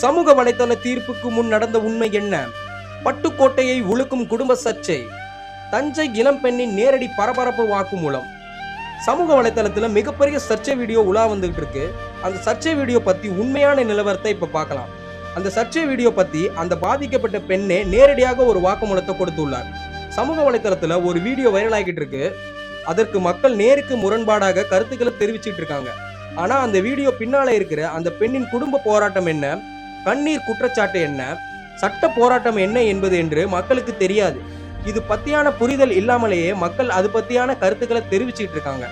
சமூக வலைதள தீர்ப்புக்கு முன் நடந்த உண்மை என்ன? பட்டுக்கோட்டையை உழுக்கும் குடும்ப சர்ச்சை. தஞ்சை இளம்பெண்ணின் நேரடி பரபரப்பு வாக்குமூலம். சமூக வலைதளத்துல மிகப்பெரிய சர்ச்சை வீடியோ உலா வந்துகிட்டு இருக்கு. அந்த சர்ச்சை வீடியோ பத்தி உண்மையான நிலவரத்தை இப்ப பார்க்கலாம். அந்த சர்ச்சை வீடியோ பத்தி அந்த பாதிக்கப்பட்ட பெண்ணே நேரடியாக ஒரு வாக்குமூலத்தை கொடுத்துள்ளார். சமூக வலைதளத்துல ஒரு வீடியோ வைரல் ஆகிட்டு இருக்கு. அதற்கு மக்கள் நேருக்கு முரண்பாடாக கருத்துக்களை தெரிவிச்சிட்டு இருக்காங்க. ஆனா அந்த வீடியோ பின்னால இருக்கிற அந்த பெண்ணின் குடும்ப போராட்டம் என்ன, கண்ணீர் குற்றச்சாட்டு என்ன, சட்ட போராட்டம் என்ன என்பது என்று மக்களுக்கு தெரியாது. இது பத்தியான புரிதல் இல்லாமலேயே மக்கள் அது பத்தியான கருத்துக்களை தெரிவிச்சிட்டு இருக்காங்க.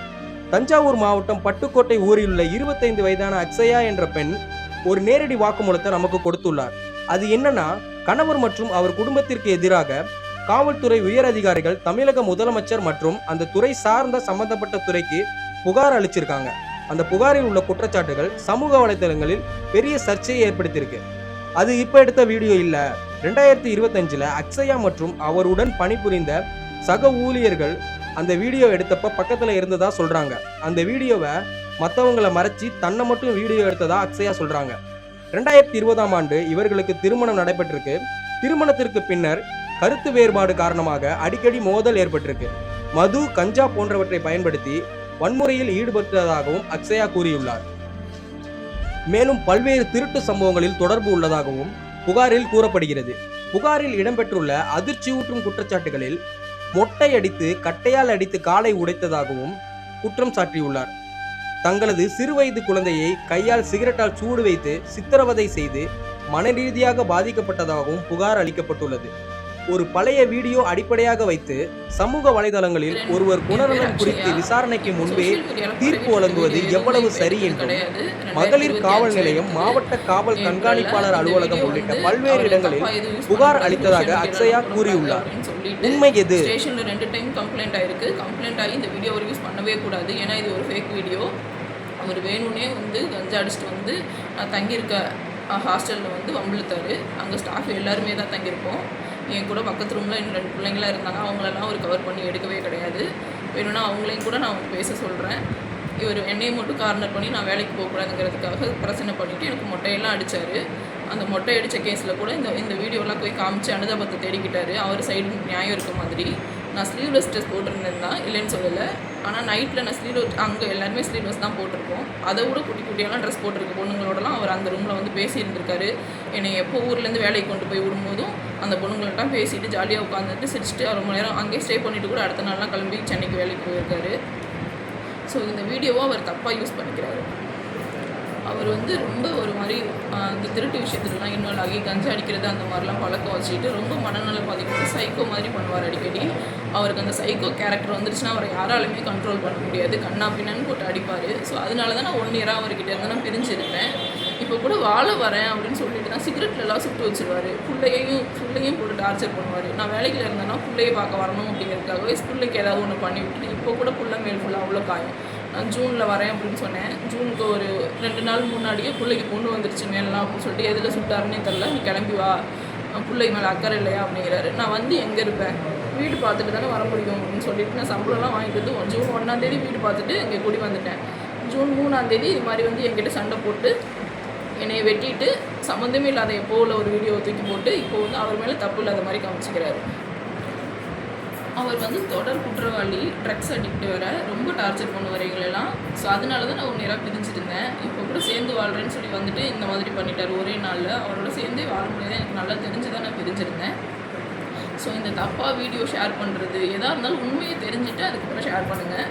தஞ்சாவூர் மாவட்டம் பட்டுக்கோட்டை ஊரில் உள்ள 25 வயதான அக்ஷயா என்ற பெண் ஒரு நேரடி வாக்குமூலத்தை நமக்கு கொடுத்துள்ளார். அது என்னன்னா, கணவர் மற்றும் அவர் குடும்பத்திற்கு எதிராக காவல்துறை உயர் அதிகாரிகள் தமிழக முதலமைச்சர் மற்றும் அந்த துறை சார்ந்த சம்பந்தப்பட்ட துறைக்கு புகார் அளிச்சிருக்காங்க. அந்த புகாரில் உள்ள குற்றச்சாட்டுகள் சமூக வலைதளங்களில் பெரிய சர்ச்சையை ஏற்படுத்தியிருக்கு. அது இப்ப எடுத்த வீடியோ இல்ல. 2025 அக்ஷயா மற்றும் அவருடன் பணிபுரிந்த சக ஊழியர்கள் அந்த வீடியோ எடுத்தப்ப பக்கத்துல இருந்ததா சொல்றாங்க. அந்த வீடியோவை மற்றவங்களை மறைச்சி தன்னை மட்டும் வீடியோ எடுத்ததா அக்ஷயா சொல்றாங்க. 2020ஆம் ஆண்டு இவர்களுக்கு திருமணம் நடைபெற்றிருக்கு. திருமணத்திற்கு பின்னர் கருத்து வேறுபாடு காரணமாக அடிக்கடி மோதல் ஏற்பட்டிருக்கு. மது, கஞ்சா போன்றவற்றை பயன்படுத்தி வன்முறையில் ஈடுபட்டதாகவும் அக்ஷயா கூறியுள்ளார். மேலும் பல்வேறு திருட்டு சம்பவங்களில் தொடர்பு உள்ளதாகவும் புகாரில் கூறப்படுகிறது. புகாரில் இடம்பெற்றுள்ள அதிர்ச்சியூட்டும் குற்றச்சாட்டுகளில் மொட்டை அடித்து கட்டையால் அடித்து காலை உடைத்ததாகவும் குற்றம் சாட்டியுள்ளார். தங்களது சிறுவயது குழந்தையை கையால் சிகரெட்டால் சூடு வைத்து சித்திரவதை செய்து மனரீதியாக பாதிக்கப்பட்டதாகவும் புகார் அளிக்கப்பட்டுள்ளது. ஒரு பழைய வீடியோ அடிப்படையாக வைத்து சமூக வலைதளங்களில் ஒருவர் குணநலன் குறித்து விசாரணைக்கு முன்பே தீர்ப்பு வழங்குவது எவ்வளவு சரி என்றும் மகளிர் காவல் நிலையம், மாவட்ட காவல் கண்காணிப்பாளர் அலுவலகம் உள்ளிட்ட பல்வேறு இடங்களில் புகார் அளித்ததாக அக்ஷயா கூறியுள்ளார். உண்மை எது? ஸ்டேஷன்ல 2 டைம் கம்ப்ளைண்ட் ஆயிருக்கு. கம்ப்ளைண்ட் ஆகி இந்த வீடியோ ரிலீஸ் பண்ணவே கூடாது, ஏன்னா இது ஒரு ஃபேக் வீடியோ. அவர் வேணும்னே கஞ்சா அடிச்சுட்டு நான் தங்கியிருக்க ஹாஸ்டலில் வம்பிழுத்தாரு. அங்கே ஸ்டாஃப் எல்லாருமே தான் தங்கியிருப்போம். என் கூட பக்கத்து ரூமில் இன்னும் 2 பிள்ளைங்களாம் இருந்தாங்க. அவங்களெல்லாம் அவர் கவர் பண்ணி எடுக்கவே கிடையாது. வேணும்னா அவங்களையும் கூட நான் பேச சொல்கிறேன். இவர் என்னையும் மட்டும் கார்னர் பண்ணி நான் வேலைக்கு போகக்கூடாதுங்கிறதுக்காக பிரச்சனை பண்ணிவிட்டு எனக்கு மொட்டையெல்லாம் அடித்தார். அந்த மொட்டை அடித்த கேஸில் கூட இந்த வீடியோலாம் போய் காமிச்சு அனுதாபத்தை தேடிக்கிட்டாரு. அவர் சைடு நியாயம் இருக்க மாதிரி. நான் ஸ்லீவ்லெஸ் ட்ரெஸ் போட்டிருந்தேன் தான், இல்லைன்னு சொல்லலை. ஆனால் நைட்டில் நான் அங்கே எல்லாருமே ஸ்லீவ்லெஸ் தான் போட்டிருக்கோம். அதை விட குட்டி குட்டியெல்லாம் ட்ரெஸ் போட்டிருக்க பொண்ணுங்களோடலாம் அவர் அந்த ரூமில் பேசியிருந்திருக்காரு. என்னை எப்போ ஊர்லேருந்து வேலைக்கு கொண்டு போய் விடும்போதும் அந்த பொண்ணுங்கள்ட்ட பேசிட்டு ஜாலியாக உட்காந்துட்டு சிரிச்சுட்டு ரொம்ப நேரம் அங்கேயே ஸ்டே பண்ணிவிட்டு கூட அடுத்த நாள்லாம் கிளம்பி சென்னைக்கு வேலைக்கு போயிருக்காரு. ஸோ இந்த வீடியோவை அவர் தப்பாக யூஸ் பண்ணிக்கிறாரு. அவர் ரொம்ப ஒரு மாதிரி இந்த திருட்டு விஷயத்துலலாம் இன்வால்வ் ஆகி கஞ்சா அடிக்கிறது அந்த மாதிரிலாம் பழக்கம் வச்சுட்டு ரொம்ப மனநல பாதிக்கப்பட்டு சைக்கோ மாதிரி பண்ணுவார் அடிக்கடி. அவருக்கு அந்த சைக்கோ கேரக்டர் வந்துருச்சுன்னா அவரை யாராலுமே கண்ட்ரோல் பண்ண முடியாது. கண்ணா பின்னான்னு போட்டு அடிப்பார். ஸோ அதனால தான் நான் 1 இயராக அவர்கிட்ட இருந்து நான் பிரிஞ்சிருந்தேன். இப்போ கூட வாழ வரேன் அப்படின்னு சொல்லிட்டு தான் சிகரெட்லலாம் சுட்டு வச்சுருவார். பிள்ளையும் போட்டு டார்ச்சர் பண்ணுவார். நான் வேலைக்கு இருந்தேன்னா பிள்ளையை பார்க்க வரணும் அப்படிங்கிறதுக்காகவே பிள்ளைக்கு ஏதாவது ஒன்று பண்ணி விட்டுட்டு இப்போ கூட பிள்ளை மேல் ஃபுல்லாக அவ்வளோ காயம். நான் ஜூனில் வரேன் அப்படின்னு சொன்னேன். ஜூனுக்கு ஒரு 2 நாள் முன்னாடியே பிள்ளைக்கு பொண்ணு வந்துருச்சு மேலாம் அப்படின்னு சொல்லிட்டு எதில் சுட்டாருன்னே தெரில. நீ கிளம்பி வா, பிள்ளைக்கு மேலே அக்கறை இல்லையா அப்படிங்கிறாரு. நான் எங்கே இருப்பேன், வீடு பார்த்துட்டு தானே வர முடியும் அப்படின்னு சொல்லிட்டு நான் சம்பளம்லாம் வாங்கிட்டு ஜூன் 1ஆம் தேதி வீடு பார்த்துட்டு இங்கே கூடி வந்துட்டேன். ஜூன் 3ஆம் தேதி இது மாதிரி என்கிட்ட சண்டை போட்டு என்னை வெட்டிட்டு சம்மந்தமே இல்லாத எப்போ உள்ள ஒரு வீடியோவை தூக்கி போட்டு இப்போ அவர் மேலே தப்பு இல்லாத மாதிரி காமிச்சிக்கிறாரு. அவர் தொடர் குற்றவாளி, ட்ரக்ஸ் அடிக்ட் வேறு, ரொம்ப டார்ச்சர் பண்ணுவார் எங்களெல்லாம். ஸோ அதனால தான் நான் 1 நேரம் பிரிஞ்சிருந்தேன். இப்போ கூட சேர்ந்து வாழ்கிறேன்னு சொல்லி இந்த மாதிரி பண்ணிட்டார் ஒரே நாளில். அவரோட சேர்ந்தே வாழ முடியாது எனக்கு நல்லா தெரிஞ்சு தான் நான் பிரிஞ்சிருந்தேன். ஸோ இந்த தப்பாக வீடியோ ஷேர் பண்ணுறது எதாக இருந்தாலும் உண்மையை தெரிஞ்சுட்டு அதுக்கப்புறம் ஷேர் பண்ணுங்கள்.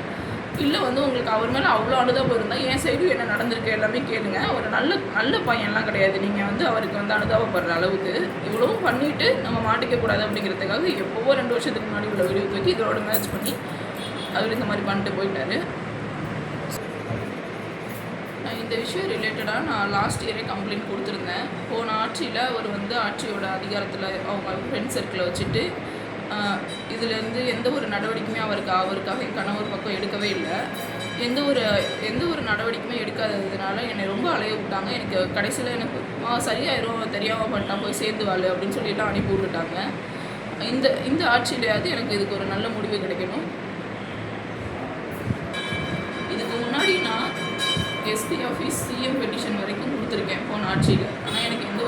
இல்லை உங்களுக்கு அவர் மேலே அவ்வளோ அனுதாபம் இருந்தால் என் சைடும் என்ன நடந்திருக்கு எல்லாமே கேளுங்க. ஒரு நல்ல பையன்லாம் கிடையாது. நீங்கள் அவருக்கு அனுதாபப்படுற அளவுக்கு இவ்வளவும் பண்ணிவிட்டு நம்ம மாட்டிக்கக்கூடாது அப்படிங்கிறதுக்காக எப்போவோ 2 வருஷத்துக்கு முன்னாடி உள்ள வீடியோ தூக்கி இதோட மேட்ச் பண்ணி அவர் இந்த மாதிரி பண்ணிட்டு போயிட்டார். இந்த விஷயம் ரிலேட்டடாக நான் லாஸ்ட் இயரே கம்ப்ளைண்ட் கொடுத்துருந்தேன். போன ஆட்சியில் அவர் ஆட்சியோட அதிகாரத்தில் அவங்க ஃப்ரெண்ட் சர்க்கிளை வச்சுட்டு இதுலேருந்து எந்த ஒரு நடவடிக்கையுமே அவருக்காக என் கணவர் பக்கம் எடுக்கவே இல்லை. எந்த ஒரு நடவடிக்கையுமே எடுக்காததுனால என்னை ரொம்ப அலைய விட்டாங்க. எனக்கு கடைசியில் எனக்கு சரியாயிரும், தெரியாமல் பண்ணிட்டான், போய் சேர்ந்து வாழ் அப்படின்னு சொல்லிட்டு அனுப்பி விட்டுட்டாங்க. இந்த ஆட்சியிலையாவது எனக்கு இதுக்கு ஒரு நல்ல முடிவு கிடைக்கணும். இதுக்கு முன்னாடி நான் எஸ்பி ஆஃபீஸ், சிஎம் பெட்டிஷன் வரைக்கும் கொடுத்துருக்கேன் போன ஆட்சியில். ஆனால் எனக்கு எந்த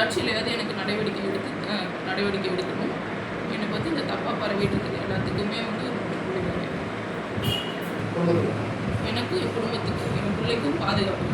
ஆட்சியிலையாவது எனக்கு நடவடிக்கை எடுக்கணும். என்னை பற்றி இந்த தப்பாக பரவிட்டு இருக்குது எல்லாத்துக்குமே வந்து ஒரு முற்றுப்புள்ளி வைங்க. எனக்கும் என் குடும்பத்துக்கும் என் பிள்ளைக்கும் பாதுகாப்பு.